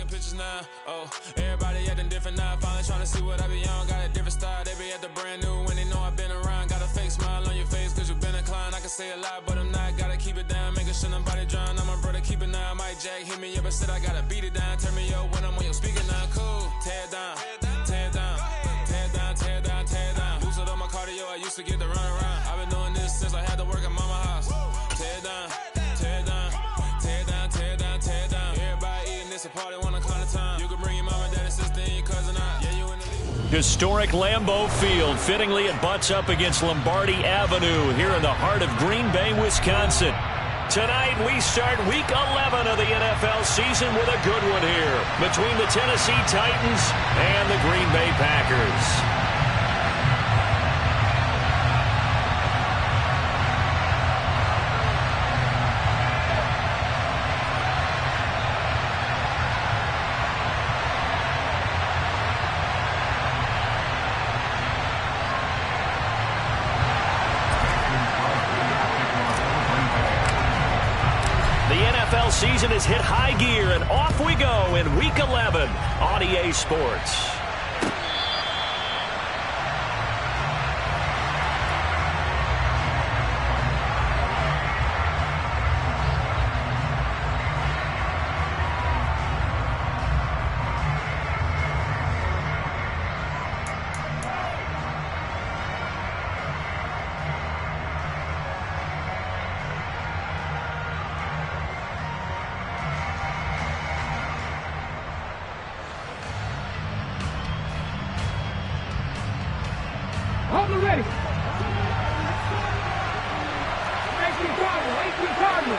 taking pictures now. Oh, everybody acting different now. Finally trying to see what I be on. Got a different style. They be at the brand new when they know I've been around. Got a fake smile on your face cause you've been inclined. I can say a lot, but I'm not. Gotta keep it down, making sure nobody drown. I'm a brother, keep it now. Mike Jack hit me up and said I gotta beat it down. Turn me up when I'm on your speaker now. Cool, tear it down, tear it down, tear it down, tear it down, tear it down. Boosted up my cardio, I used to get to run around. I've been doing this since I had to work at mama house. Tear it down, tear it down, tear it down, tear it down, tear it down. Everybody eating this a party, one o'clock of time. You can bring your mama, daddy, sister, and your cousin out. Yeah, you in the league. Historic Lambeau Field. Fittingly, it butts up against Lombardi Avenue here in the heart of Green Bay, Wisconsin. Tonight, we start Week 11 of the NFL season with a good one here between the Tennessee Titans and the Green Bay Packers. Season has hit high gear, and off we go in Week 11 on EA Sports. Ready. 18 Cardinal.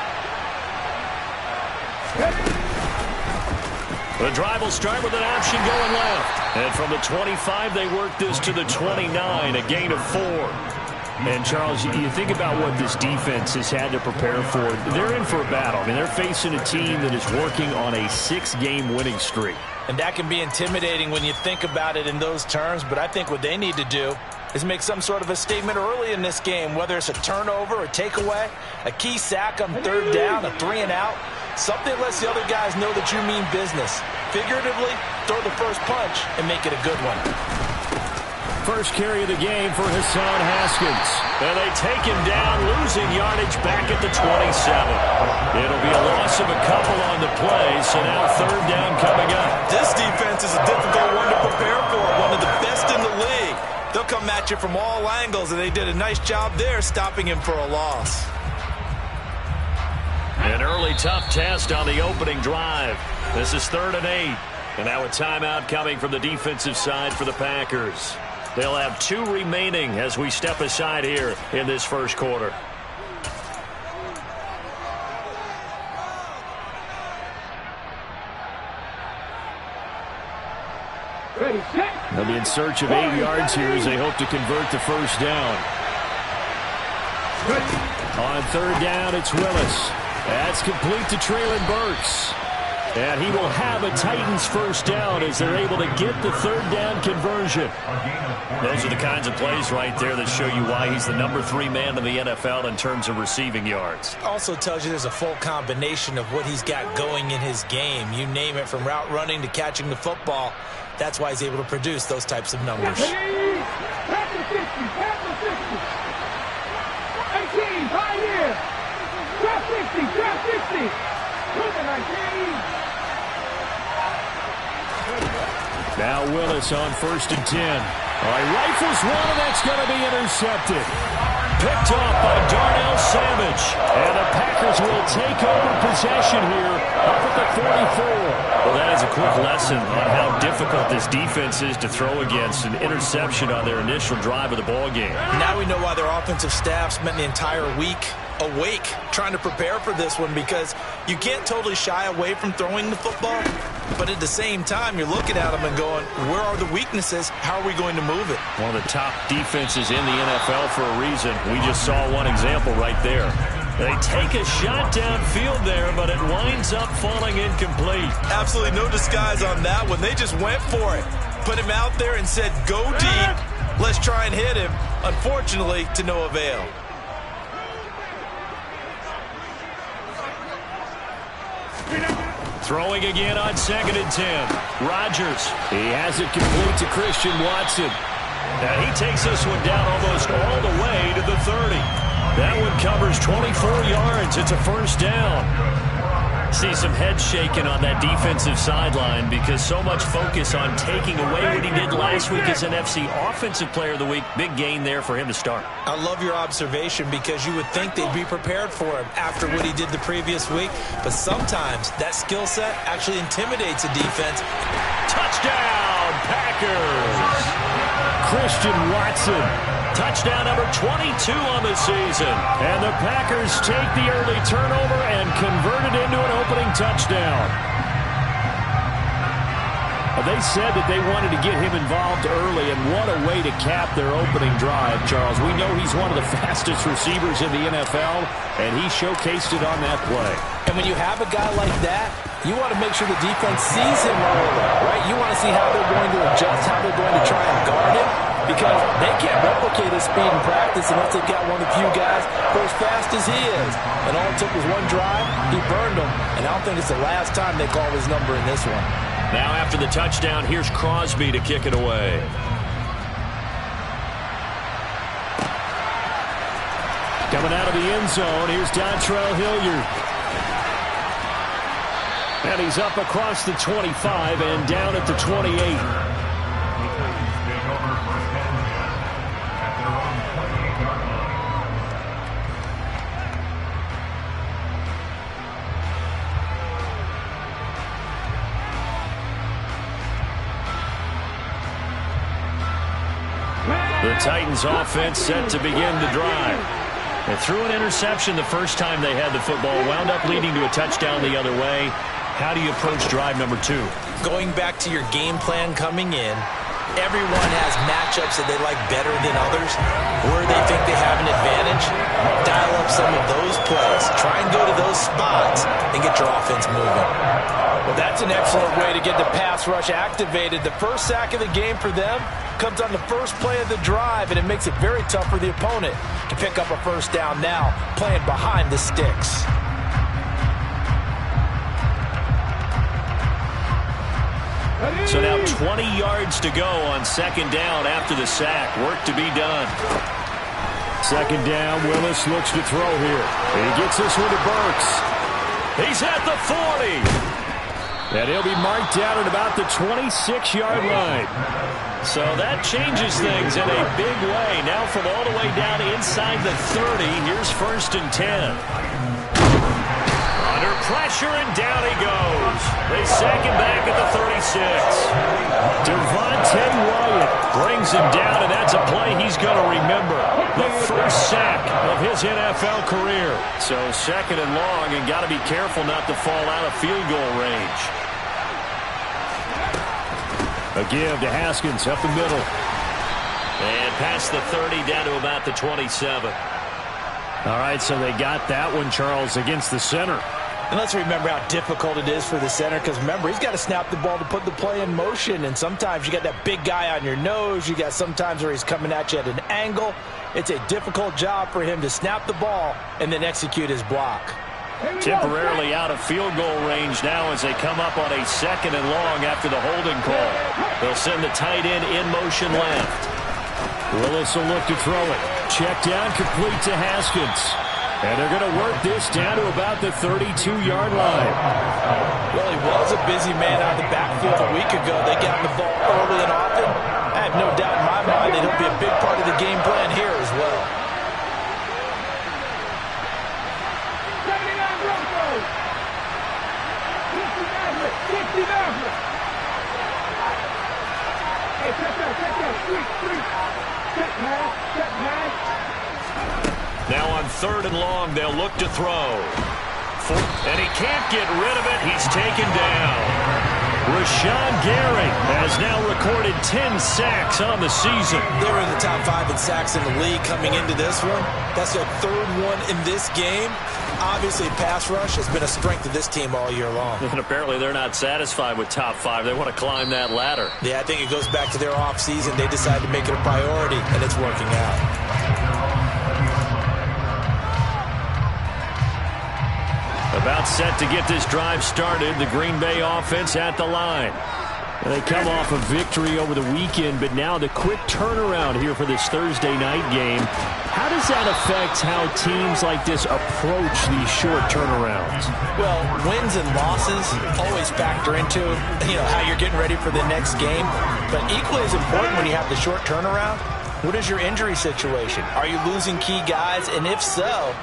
The drive will start with an option going left. And from the 25, they work this to the 29, a gain of 4. And, Charles, you think about what this defense has had to prepare for. They're in for a battle. I mean, they're facing a team that is working on a 6-game winning streak. And that can be intimidating when you think about it in those terms. But I think what they need to do is make some sort of a statement early in this game, whether it's a turnover, a takeaway, a key sack on third down, a 3-and-out. Something that lets the other guys know that you mean business. Figuratively, throw the first punch and make it a good one. First carry of the game for Hassan Haskins. And they take him down, losing yardage back at the 27. It'll be a loss of a couple on the play, so now third down coming up. This defense is a difficult one to prepare for, one of the best in the league. They'll come at you from all angles, and they did a nice job there stopping him for a loss. An early tough test on the opening drive. This is 3rd and 8. And now a timeout coming from the defensive side for the Packers. They'll have 2 remaining as we step aside here in this first quarter. Ready, set. They'll be in search of 8 yards here as they hope to convert the first down. On third down, it's Willis. That's complete to Treylon Burks. And he will have a Titans first down as they're able to get the third down conversion. Those are the kinds of plays right there that show you why he's the number 3 man in the NFL in terms of receiving yards. Also tells you there's a full combination of what he's got going in his game. You name it, from route running to catching the football. That's why he's able to produce those types of numbers. 18, 5 here. Drop 60. Now Willis on 1st and 10. All right, rifles one, and that's going to be intercepted. Picked off by Darnell Savage. And the Packers will take over possession here up at the 44. Well, that is a quick lesson on how difficult this defense is to throw against. An interception on their initial drive of the ballgame. Now we know why their offensive staff spent the entire week awake trying to prepare for this one, because you can't totally shy away from throwing the football, but at the same time you're looking at them and going, where are the weaknesses? How are we going to move it? One of the top defenses in the NFL for a reason. We just saw one example right there. They take a shot downfield there, but it winds up falling incomplete. Absolutely no disguise on that one. They just went for it. Put him out there and said, go deep. Let's try and hit him. Unfortunately, to no avail. Throwing again on 2nd and 10. Rodgers. He has it complete to Christian Watson. And he takes this one down almost all the way to the 30. That one covers 24 yards. It's a first down. See some heads shaking on that defensive sideline because so much focus on taking away what he did last week as an NFC Offensive Player of the Week. Big gain there for him to start. I love your observation because you would think they'd be prepared for him after what he did the previous week. But sometimes that skill set actually intimidates a defense. Touchdown, Packers! Christian Watson. Touchdown number 22 on the season. And the Packers take the early turnover and convert it into an opening touchdown. They said that they wanted to get him involved early, and what a way to cap their opening drive, Charles. We know he's one of the fastest receivers in the NFL, and he showcased it on that play. And when you have a guy like that, you want to make sure the defense sees him early, right? You want to see how they're going to adjust, how they're going to try and guard him, because they can't replicate his speed in practice unless they've got one of the few guys who are as fast as he is. And all it took was one drive, he burned them, and I don't think it's the last time they call his number in this one. Now after the touchdown, here's Crosby to kick it away. Coming out of the end zone, here's Dontrell Hilliard. And he's up across the 25 and down at the 28. The Titans offense set to begin the drive. They threw an interception the first time they had the football, wound up leading to a touchdown the other way. How do you approach drive number 2? Going back to your game plan coming in, everyone has matchups that they like better than others, where they think they have an advantage. Dial up some of those plays. Try and go to those spots and get your offense moving. Well, that's an excellent way to get the pass rush activated. The first sack of the game for them comes on the first play of the drive, and it makes it very tough for the opponent to pick up a first down now, playing behind the sticks. So now 20 yards to go on 2nd down after the sack. Work to be done. 2nd down, Willis looks to throw here. He gets this one to Burks. He's at the 40. And he'll be marked down at about the 26-yard line. So that changes things in a big way. Now from all the way down inside the 30, here's 1st and 10. Under pressure, and down he goes. They sack him back at the 36. Devontae Wyatt brings him down, and that's a play he's going to remember. The first sack of his NFL career. So 2nd and long, and got to be careful not to fall out of field goal range. A give to Haskins up the middle. And past the 30 down to about the 27. All right, so they got that one, Charles, against the center. And let's remember how difficult it is for the center, because remember, he's got to snap the ball to put the play in motion, and sometimes you got that big guy on your nose. You got sometimes where he's coming at you at an angle. It's a difficult job for him to snap the ball and then execute his block. Temporarily out of field goal range now as they come up on a 2nd and long after the holding call. They'll send the tight end in motion left. Willis will look to throw it. Check down, complete to Haskins. And they're going to work this down to about the 32-yard line. Well, he was a busy man out of the backfield a week ago. They got the ball early and often. I have no doubt in my mind that he'll be a big part of the game plan here as well. 79 Broncos. 60 Mavericks. Hey, check that. Street. Check pass. Now on 3rd and long, they'll look to throw. And he can't get rid of it. He's taken down. Rashawn Gary has now recorded 10 sacks on the season. They were in the top 5 in sacks in the league coming into this one. That's their 3rd one in this game. Obviously, pass rush has been a strength of this team all year long. And apparently they're not satisfied with top 5. They want to climb that ladder. Yeah, I think it goes back to their offseason. They decided to make it a priority, and it's working out. About set to get this drive started. The Green Bay offense at the line. And they come off a victory over the weekend, but now the quick turnaround here for this Thursday night game. How does that affect how teams like this approach these short turnarounds? Well, wins and losses always factor into, how you're getting ready for the next game. But equally as important when you have the short turnaround, what is your injury situation? Are you losing key guys? And if so,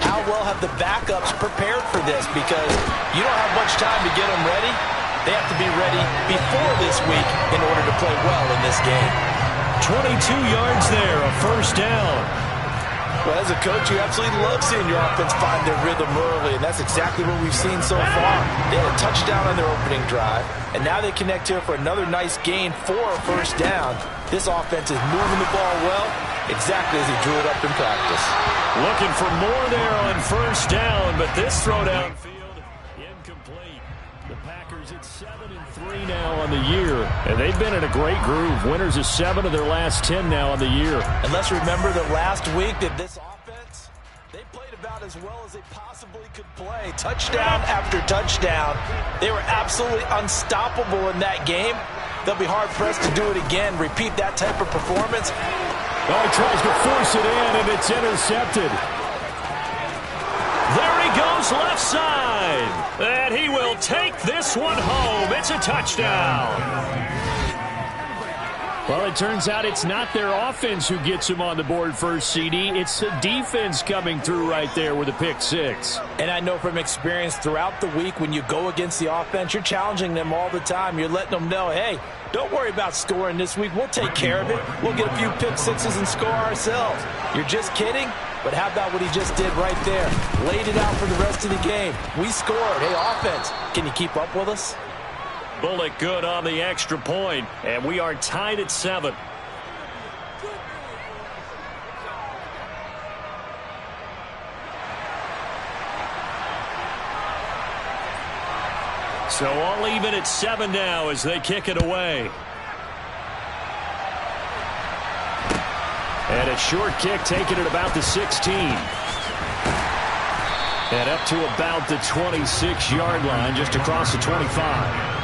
how well have the backups prepared for this? Because you don't have much time to get them ready. They have to be ready before this week in order to play well in this game. 22 yards there, a first down. Well, as a coach, you absolutely love seeing your offense find their rhythm early, and that's exactly what we've seen so far. They had a touchdown on their opening drive, and now they connect here for another nice gain for a first down. This offense is moving the ball well, exactly as he drew it up in practice. Looking for more there on first down, but this throw downfield incomplete. The Packers at 7-3 now on the year, and they've been in a great groove. Winners of 7 of their last 10 now on the year. And let's remember that last week that this offense, they played about as well as they possibly could play. Touchdown after touchdown. They were absolutely unstoppable in that game. They'll be hard-pressed to do it again, repeat that type of performance. Oh, he tries to force it in, and it's intercepted. There he goes left side. And he will take this one home. It's a touchdown. Well, it turns out it's not their offense who gets him on the board first, CD. It's the defense coming through right there with a pick six. And I know from experience throughout the week when you go against the offense, you're challenging them all the time. You're letting them know, hey, don't worry about scoring this week. We'll take care of it. We'll get a few pick sixes and score ourselves. You're just kidding? But how about what he just did right there? Laid it out for the rest of the game. We scored. Hey, offense, can you keep up with us? Bullock good on the extra point, and we are tied at 7. So all even at 7 now as they kick it away. And a short kick taken at about the 16. And up to about the 26-yard line, just across the 25.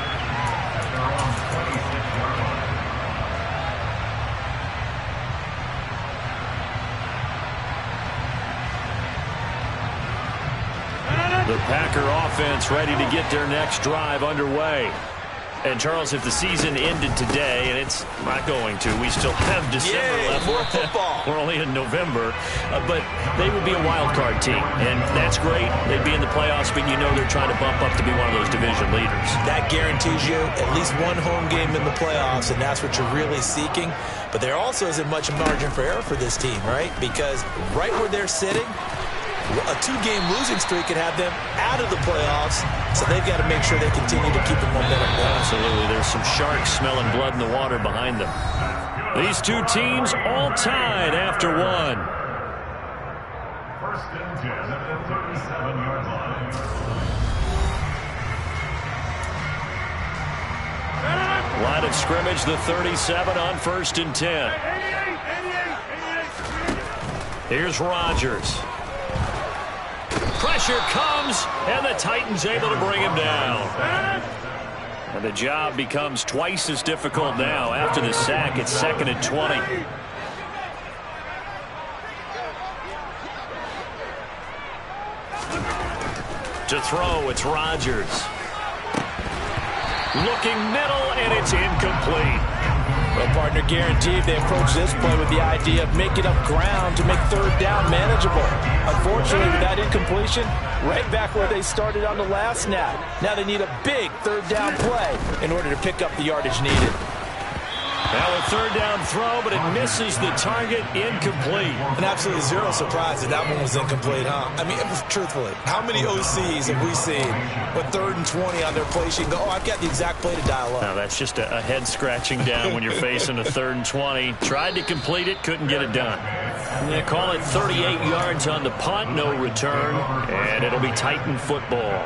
The Packer offense ready to get their next drive underway. And, Charles, if the season ended today, and it's not going to, we still have December left. More football. We're only in November. But they would be a wild card team, and that's great. They'd be in the playoffs, but you know they're trying to bump up to be one of those division leaders. That guarantees you at least one home game in the playoffs, and that's what you're really seeking. But there also isn't much margin for error for this team, right? Because right where they're sitting, a 2-game losing streak could have them out of the playoffs, so they've got to make sure they continue to keep the momentum going. Absolutely. There's some sharks smelling blood in the water behind them. These two teams all tied after one. First and 10 at the 37-yard line. Line of scrimmage, the 37 on first and 10. Here's Rodgers. Pressure comes, and the Titans able to bring him down. And the job becomes twice as difficult now after the sack. It's 2nd and 20. To throw, it's Rodgers. Looking middle, and it's incomplete. Well, partner, guaranteed they approach this play with the idea of making up ground to make third down manageable. Unfortunately, with that incompletion, right back where they started on the last snap. Now they need a big third down play in order to pick up the yardage needed. Now a third down throw, but it misses the target, incomplete. And absolutely zero surprise that that one was incomplete, huh? I mean, truthfully, how many OCs have we seen with 3rd and 20 on their play sheet and go, oh, I've got the exact play to dial up? Now that's just a head scratching down when you're facing a 3rd and 20. Tried to complete it, couldn't get it done. They call it 38 yards on the punt, no return, and it'll be Titan football.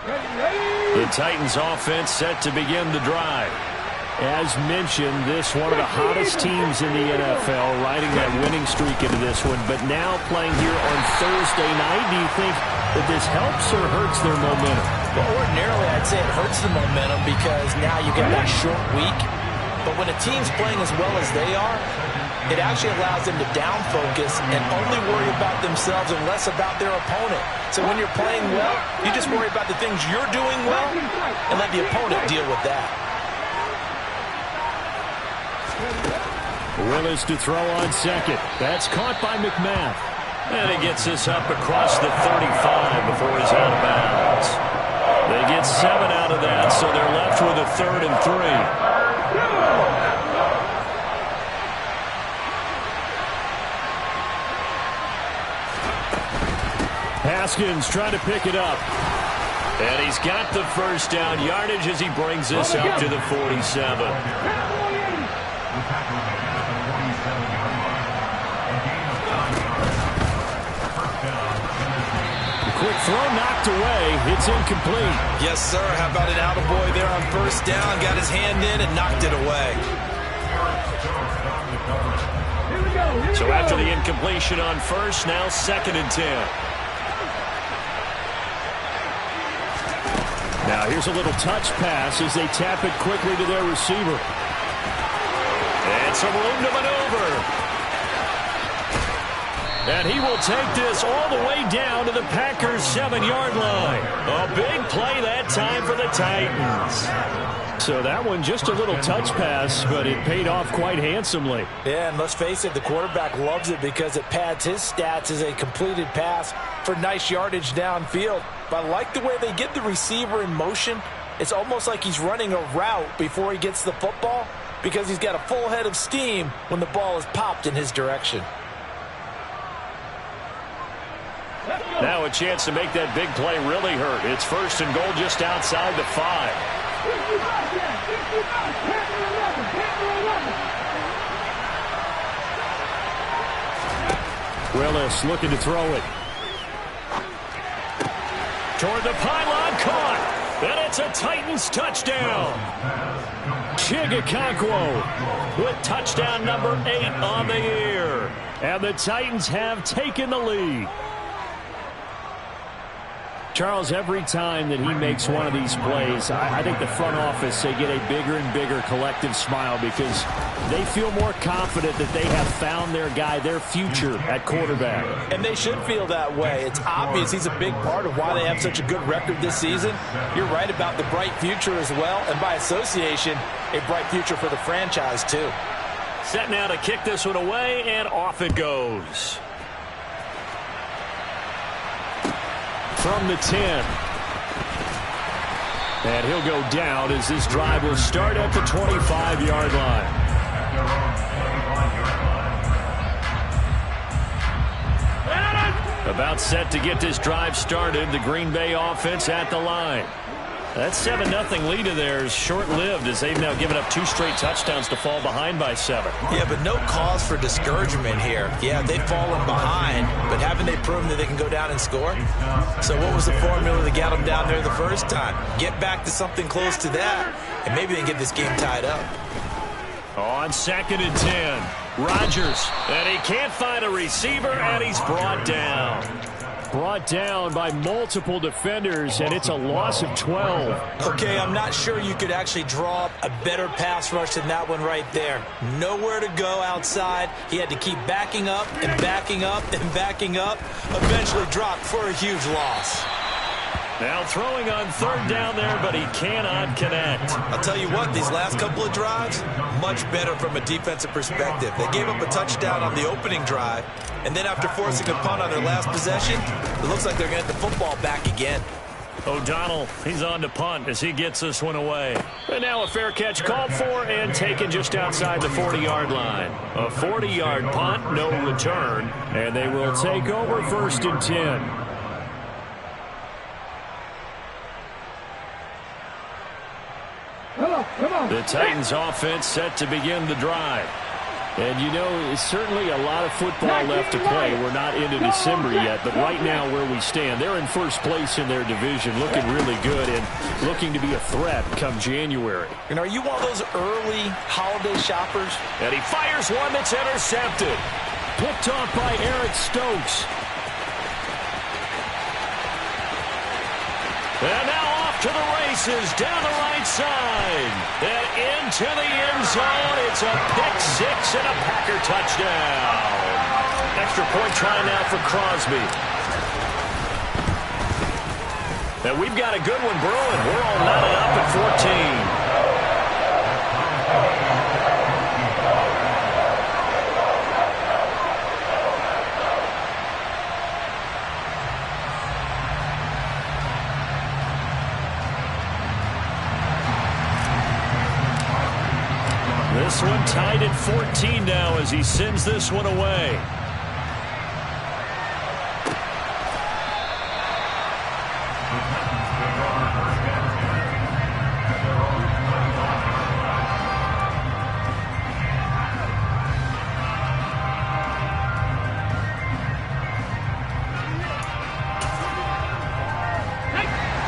The Titans offense set to begin the drive. As mentioned, this one of the hottest teams in the NFL, riding that winning streak into this one, but now playing here on Thursday night. Do you think that this helps or hurts their momentum? Well, ordinarily, I'd say it hurts the momentum because now you get that short week. But when a team's playing as well as they are, it actually allows them to down focus and only worry about themselves and less about their opponent. So when you're playing well, you just worry about the things you're doing well and let the opponent deal with that. Willis to throw on second. That's caught by McMath. And he gets this up across the 35 before he's out of bounds. They get 7 out of that, so they're left with a 3rd and 3. Haskins trying to pick it up. And he's got the first down yardage as he brings this up to the 47. Quick throw knocked away. It's incomplete. Yes, sir. How about an attaboy there on first down? Got his hand in and knocked it away. So after the incompletion on first, now 2nd and 10. Now here's a little touch pass as they tap it quickly to their receiver. And some room to maneuver. And he will take this all the way down to the Packers' 7-yard line. A big play that time for the Titans. So that one just a little touch pass, but it paid off quite handsomely. Yeah, and let's face it, the quarterback loves it because it pads his stats as a completed pass for nice yardage downfield. But I like the way they get the receiver in motion. It's almost like he's running a route before he gets the football because he's got a full head of steam when the ball is popped in his direction. Now a chance to make that big play really hurt. It's 1st and goal just outside the 5. Willis looking to throw it. Toward the pylon, caught. And it's a Titans touchdown. Chigakonkwo with touchdown number 8 on the year. And the Titans have taken the lead. Charles, every time that he makes one of these plays, I think the front office, they get a bigger and bigger collective smile because they feel more confident that they have found their guy, their future at quarterback. And they should feel that way. It's obvious he's a big part of why they have such a good record this season. You're right about the bright future as well, and by association, a bright future for the franchise too. Set now to kick this one away, and off it goes. From the 10. And he'll go down as this drive will start at the 25-yard line. About set to get this drive started. The Green Bay offense at the line. That 7-0 lead of theirs short-lived as they've now given up 2 straight touchdowns to fall behind by 7. Yeah, but no cause for discouragement here. Yeah, they've fallen behind, but haven't they proven that they can go down and score? So what was the formula that got them down there the first time? Get back to something close to that, and maybe they can get this game tied up. On 2nd and 10, Rodgers, and he can't find a receiver, and he's brought down. Brought down by multiple defenders, and it's a loss of 12. Okay, I'm not sure you could actually draw up a better pass rush than that one right there. Nowhere to go outside. He had to keep backing up and backing up and backing up. Eventually dropped for a huge loss. Now throwing on 3rd down there, but he cannot connect. I'll tell you what, these last couple of drives, much better from a defensive perspective. They gave up a touchdown on the opening drive, and then after forcing a punt on their last possession, it looks like they're going to get the football back again. O'Donnell, he's on to punt as he gets this one away. And now a fair catch called for and taken just outside the 40-yard line. A 40-yard punt, no return, and they will take over 1st and 10. Come on. The Titans offense set to begin the drive. And, you know, certainly a lot of football left to play. We're not into December yet, but right now where we stand, they're in first place in their division, looking really good and looking to be a threat come January. And are you one of those early holiday shoppers? And he fires one that's intercepted. Picked off by Eric Stokes. And now off to the races, down the right side. And into the end zone. It's a pick six and a Packer touchdown. Extra point try now for Crosby. And we've got a good one brewing. We're all knotted up at 14. This one tied at 14 now as he sends this one away.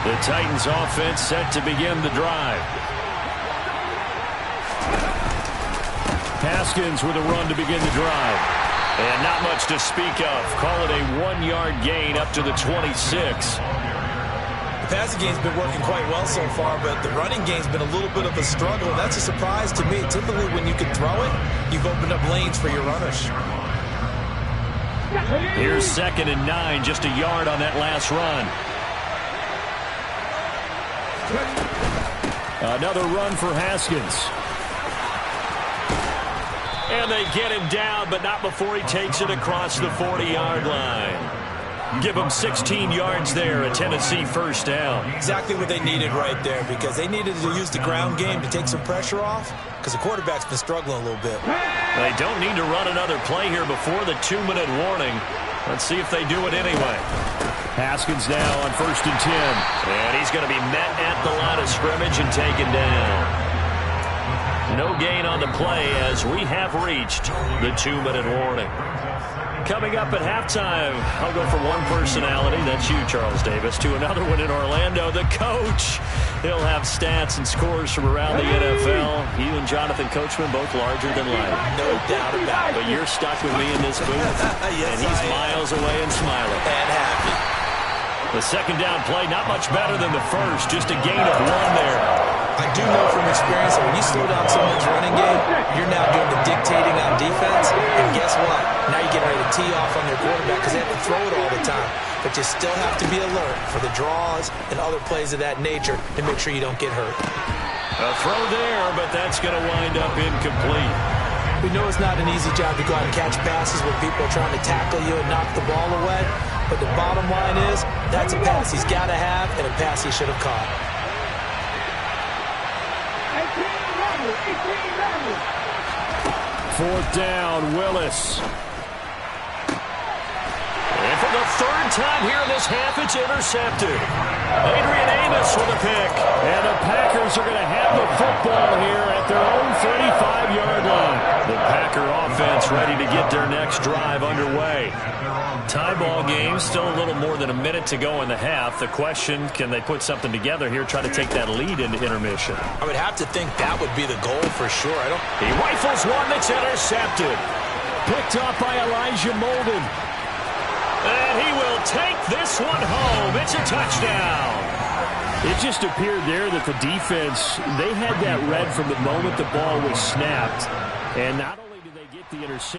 The Titans offense set to begin the drive. Haskins with a run to begin the drive. And not much to speak of. Call it a 1-yard gain up to the 26. The passing game's been working quite well so far, but the running game's been a little bit of a struggle. That's a surprise to me. Typically, when you can throw it, you've opened up lanes for your runners. Here's 2nd and 9, just a yard on that last run. Another run for Haskins. And they get him down, but not before he takes it across the 40-yard line. Give them 16 yards there, a Tennessee first down. Exactly what they needed right there, because they needed to use the ground game to take some pressure off, because the quarterback's been struggling a little bit. They don't need to run another play here before the 2-minute warning. Let's see if they do it anyway. Haskins now on 1st and 10. And he's going to be met at the line of scrimmage and taken down. No gain on the play as we have reached the 2-minute warning. Coming up at halftime, I'll go from one personality, that's you, Charles Davis, to another one in Orlando, the coach. He'll have stats and scores from around the NFL. You and Jonathan Coachman, both larger than life. No doubt about it. But you're stuck with me in this booth. Yes, and he's miles away and smiling. And happy. The second down play, not much better than the first, just a gain of 1 there. I do know from experience that when you slow down someone's running game, you're now doing the dictating on defense. And guess what? Now you're getting ready to tee off on their quarterback because they have to throw it all the time. But you still have to be alert for the draws and other plays of that nature to make sure you don't get hurt. A throw there, but that's going to wind up incomplete. We know it's not an easy job to go out and catch passes when people are trying to tackle you and knock the ball away. But the bottom line is, that's a pass he's got to have and a pass he should have caught. 4th down, Willis. And for the 3rd time here in this half, it's intercepted. Adrian Amos with a pick. And the Packers are going to have the football here at their own 35-yard line. The Packer offense ready to get their next drive underway. Tie ball game, still a little more than a minute to go in the half. The question, can they put something together here, try to take that lead into intermission? I would have to think that would be the goal for sure. He rifles one that's intercepted. Picked up by Elijah Molden. And he will take this one home. It's a touchdown. It just appeared there that the defense, they had that read from the moment the ball was snapped. And not only did they get the interception,